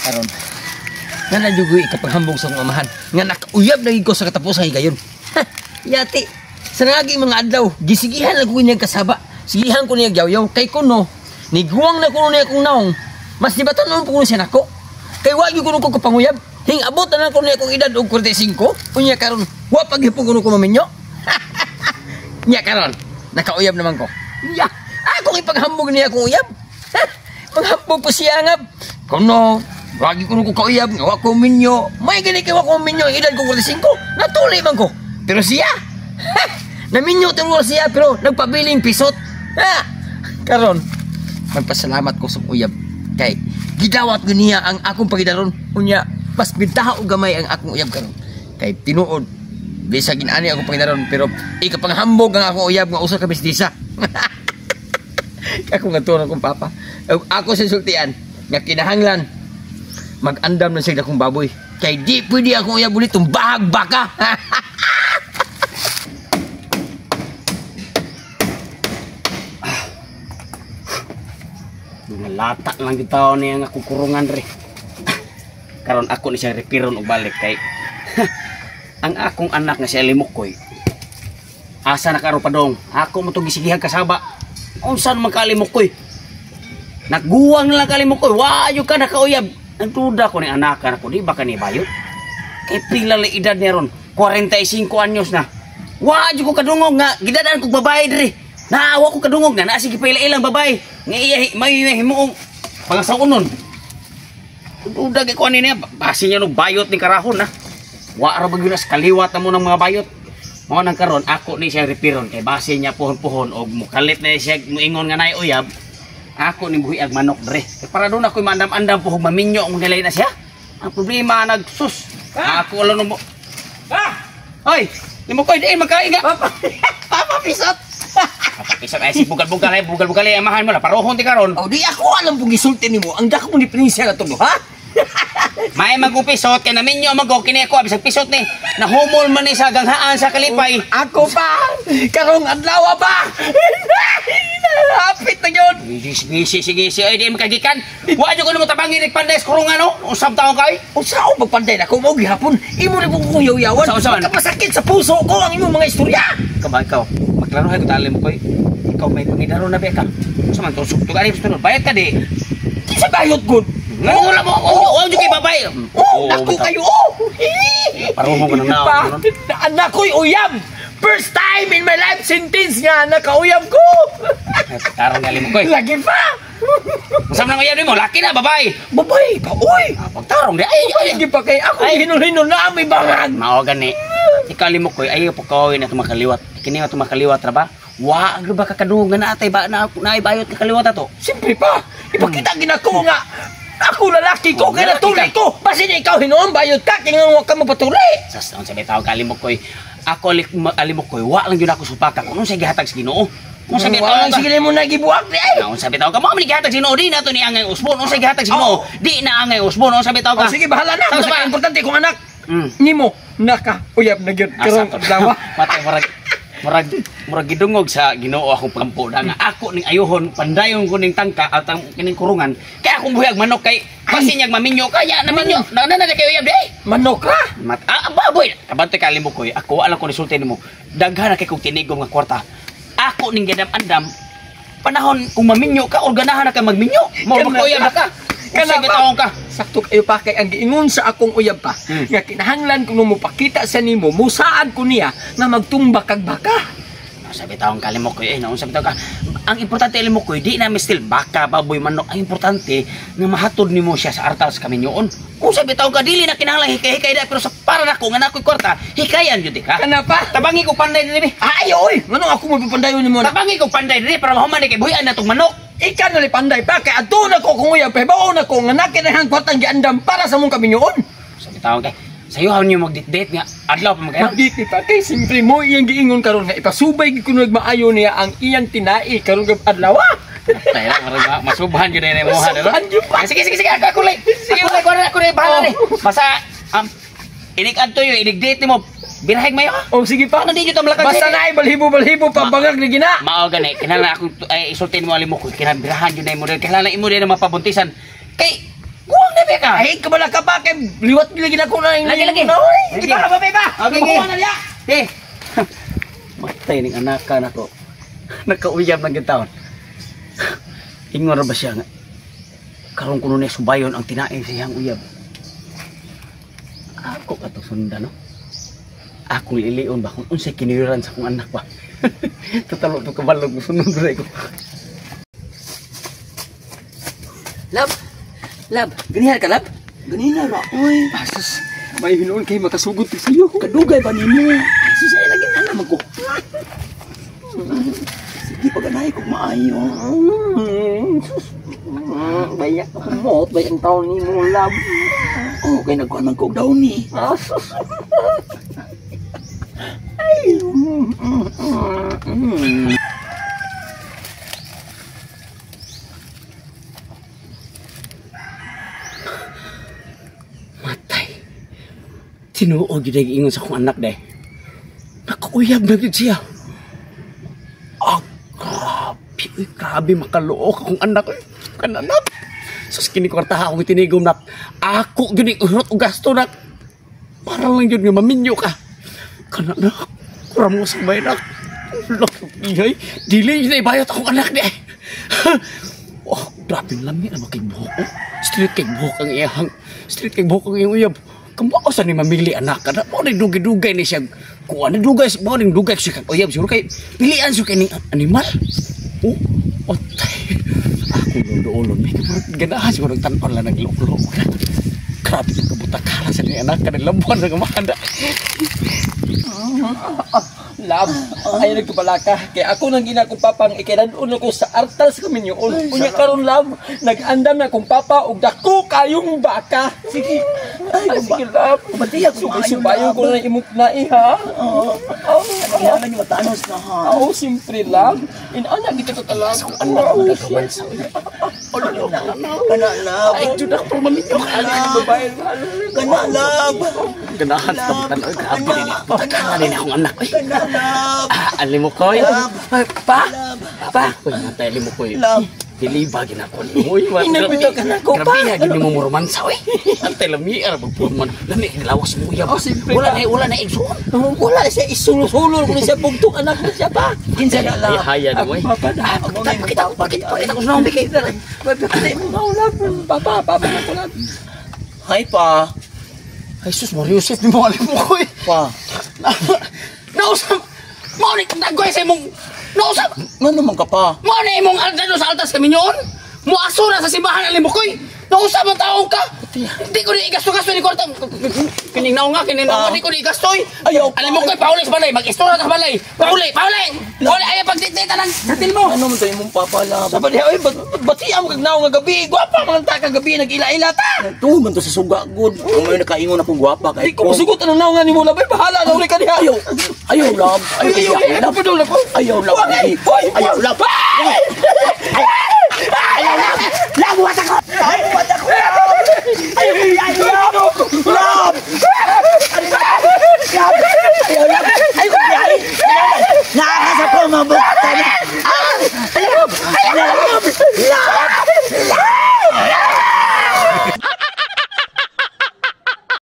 karon. Nga nadugoy ikapaghambog sa akong amahan. Nga nakauyab na ko sa katapusan higayon. Yati, sa naging mga adlaw, gisigihan na ko niyang kasaba. Sigihan ko niyang yaw-yaw. Kay kuno, niguwang na kuno niya akong naong. Mas dibatan naman po kuno siya nako. Kay wagi kuno ko kapanguyab. Hing abot na kuno niya akong edad o 45. Unya karon, wapag-hipong kuno ko maminyo. Nya karon, nakauyab naman ko. Ya, akong ipaghambog niya akong uyab. Panghambog ko siya nga. Kuno, wagi ko kauyab, nga wako minyo. May gani kay wako minyo, edad ko 45. Natuli man ko. Pero siya, naminyo tungkol siya, pero nagpabiling pisot. Karon, magpasalamat ko sa uyab. Kay, gidawat ko niya ang akong pagidaron. Unya, mas bintaha o gamay ang akong uyab karon. Kay, tinuod. Bisa ginani akong pagidaron, pero ikapanghambog ang akong uyab nga usa ka bisdisa. Ako nga turon kong papa. Ako sa sultian, nga kinahanglan, mag-andam na siya akong baboy. Kay di pwede akong uyab ulit itong bahag baka. Nalatak lang kita niya nga kukurungan rin. Karon ako ni siya repiron o balik kay ang akong anak nga si Alimukoy. Asa na karo padong? Ako mo itong gisigihan kasaba. Unsan man Alimukoy? Nagguwang na lang Alimukoy. Wayo ka nakauyab. Nagduda ko ni anak ko. Di ba ka ni bayot? Kay pila la edad niya ron. 45 anyos na. Wayo ko kadungog nga. Gidadaan ko babae diri. Naawa ko kadungog na. Nasige pa ilang babae. Nga iya may himuong pangasaunon. Nagduda kay kuan niya. Basi niya no bayot ni karahon na. Wa ra bagyunas kaliwat mo ng mga bayot. Mao nang karon ako ni siya repiron kay base niya puhon-puhon og mukalit na siya moingon nga nay uyab. Ako ni buhi ag manok dre. Kay para doon ako mandam-andam puhog maminyo ang nilay na siya. Ang problema nagsus. Ako lang mo. Hoy, imo koy di magkain nga. Papa pisot. Papa pisot ay si bugal-bugal ay amahan mo la parohon ti karon. Oh, di ako alam pug gisulti nimo. Ang dako mo ni prinsya na to, ha? May magupisot kay naminyo mago kini ako bisag pisot ni nahumol man ni sa ganghaan sa kalipay. Ako pa karong adlaw pa. Hapit na yun. Sige ay di makagikan. Wa jud ko mo tabangi rig panday sa kurungan no. Usab taon kay. Usaw magpanday na ko mo gihapon. Imo ni pug kuyaw-yawan. Kapasakit sa puso ko ang imong mga istorya. Kabay ikaw. Maklaro ay ko talim ko. Ikaw may pangidaro na ba ka? Sa man to sukto ani sunod. Bayad ka di. Sa bayot gud. Wala mo. Oh, jud kay babay. Dako kayo. Paruho ko na. Anak ko'y uyab. First time in my life sentence nga nakauyab ko. Tarong gali mo koy. Lagi pa. Masam nang uyab nimo, laki na babay. Babay pa oy. Pagtarong di ay lagi pa kay ako hinul-hinul na may bangag. Mao gani. Ikali mo koy ayo pa koy na tumakaliwat. Kini nga tumakaliwat ra ba? Wa agro ba kakadungog na atay ba na bayot kakaliwat ato. Siyempre pa. Ipakita ginako nga. Ako lalaki ko, kaya natuli ko. Basta niya ikaw hinuon, bayot ka, kaya nga huwag ka magpatuli. Sas, ang sabi tao, kalimok ko'y, ako alimok ko'y, wa lang yun ako supaka. Kung sa gihatag sa Ginoo. Kung sabi tao, sige mo na gibuak di ay. Kung sabi tao, kamo may gihatag sa Ginoo, di na ito ni Angay Usbon. Kung sa gihatag sa Ginoo, di na Angay Usbon. Kung sabi tao ka. Sige, bahala na. Basta importante kung anak. Nimo, naka-uyab na gyud karong adlaw. Matay, murag gidungog sa Ginoo akong pampo na nga ako ning ayuhon pandayon ko ning tangka at ang kining kurungan kaya akong buhag manok kay kasi niyag maminyo kaya na minyo na kayo uyab di manok ka baboy kabante kalimok ko ako wala ko resulta nimo daghan na kay kog tinigom nga kwarta ako ning gadam-andam panahon kung maminyo ka or ganahan na kay magminyo mo uyab na ka kana ka sakto kayo pa kay ang giingon sa akong uyab pa nga kinahanglan kung mo pakita sa nimo musaad ko niya nga magtumba kag baka. Sabi taong kalimok ko naon sabi taong ka ang importante alimok ko di na still baka baboy manok ang importante nga mahatod nimo siya sa artal sa kaminyoon. Kung sabi taong ka dili na kinahanglan hikay pero sa para nako nga nakoy kwarta hikayan jud ka. Kana pa tabangi ko panday diri. Ay oy ngano ako mo pandayon nimo na. Tabangi ko panday diri para mahuman kay buhian na tong manok. Ika na li panday pa kay adto na ko kung uyab pa bawo na ko nga nakinahang kwartang giandam para sa mong kaminyoon. Sabi taong kay sayo niyo mag-date nga adlaw pa magayon. Mag-date pa kay simpre mo iyang giingon karon nga ipasubay gid kuno maayo niya ang iyang tinai karon gab adlaw. Tay ra marag masubhan jud ni mo ha dero. Sige ako lay. Sige ako lay bahala ni. Basta inig adto yo inig date nimo. Birahig mayo. Oh sige pa. Ano di jud ta malakad. Basta na balhibo pa bangag ni gina. Mao gani kinahanglan ako ay isultin mo alimok kinahanglan birahan jud na mo kinahanglan imo din na mapabuntisan. Kay kuwang na grabe ka. Ay, kabala ka pa, kay liwat nila ginako na yung Lagi. Di ba, babay ba? Okay, okay. Makuha na niya. Eh. Matay ning anak ka na ko. Nagkauyab ng gitaon. Ingor ba siya nga? Karon kuno ni subayon ang tinaing sa iyang uyab. Ako kato sundan no. Ako lilion ba kung unsay kiniran sa akong anak ba. Tatalo to kabalog sunod ra ko. Lab, ganihan ka, Lab? Ganina ra, oy. Asus, may hinuon kay makasugod sa iyo. Kadugay ba nimo? Asus, ay lagi na naman ko. Sige, paganahay ko maayo. Bayak ako mo, bayak ang taon ni mo, Lab. Oh, kay nagkuhan man ko daw ni. Asus. Matay. Tinuod gyud ang ingon sa akong anak day. Nakauyab na gyud siya. Ah, grabe, uy, grabe makaluok akong anak uy. Kananak. Sus kini kwartaha akong tinigom nak. Ako gyud ning urot og gasto nak. Para lang gyud nga maminyo ka. Kananak. Kuram mo sa bay nak. Lakay, dili na ibayot akong anak di. Oh, grabe lang yan ang makigbuhok. Oh. Street kay buhok ang iyang. Street kay buhok ang iyang uyab. Kamao sa ni mamili anak ka na. Mo ni dugay-dugay ni siya. Kuha ni dugay, mo ni dugay siya kag uyab. Siguro kay pilian siya kay ni animal. Oh, otay. Ako lolo-olon. May ganahan siguro nagtanon lang nagloko-loko na. Grabe yung kabutakala sa ni anak ka. Nilabuan na gamanda. Lab, ay nagkabalaka. Kaya ako nang ginakong papang ikinadun ako sa artals kami yun. Unya karon Lab, nag-andam na akong papa og dako kayong baka. Sige. Ay, sige Lab. Batiyak ko Subayo ko na imong nai ha. Kailangan niyo matanos na ha. Oo, simpre Lab. Inana kita ka Lab. Anak mo nagkaman sa uyab. Kana lab. Ay, judak po maminyo ka. Babae. Kana lab. Ganahan sa kabutan. Ay, grabe din. Patakala din akong anak. Ay, Lab. alim mo koy. Ay, pa. Pa. Uy, natay alim mo koy. Lab. Diliba gina ko. Uy, Inagbitaw ka na ko, pa. Grabe ya gini mo romansa oy. Antay lami ara magpurman. Lami lawas mo ya. Oh, siyempre. Wala na igsoon. Wala siya isulo-sulo ko siya bugtong anak na siya pa. Kinsa na lab. Haya na mo eh. Papa na. Bakit ko sa nang bigay dala. Papa na ko Lab. Hi pa. Ay sus Mario Joseph mo alim mo koy. Pa. Nausap. Mo ni dagoy sa imong nausap. Ngano man ka pa? Mo ni imong aldano sa altas kami nyon. Mo asura sa simbahan alim mo koy. Nausap ang taong ka. Hindi ko ni igasto-gasto ni kwarta. Kining naong nga, di ko ni igastoy. Ayaw pa. Alam mo ko'y pauli sa balay, mag-istora ka sa balay. Pauli! Ayaw pagtitita ng natin mo. Ano man tayo mong papa lab? Sabi niya, batiya mo kagnaw nga gabi. Gwapa mga ta kagabi, nag-ila-ila ta. Tuh man to sa suga good. Kung may nakaingon akong gwapa kay Di ko masugot ang naungan ni mo labay. Bahala na uli ka niya. Ayaw lab. Ayaw lab. Ayaw lab. Ayaw lab. Ayaw lab. Lab wata ko. Wata ko. Ayaw lab. Lab. Ayaw lab. Ayaw lab. Nakakasap ko mabukta na.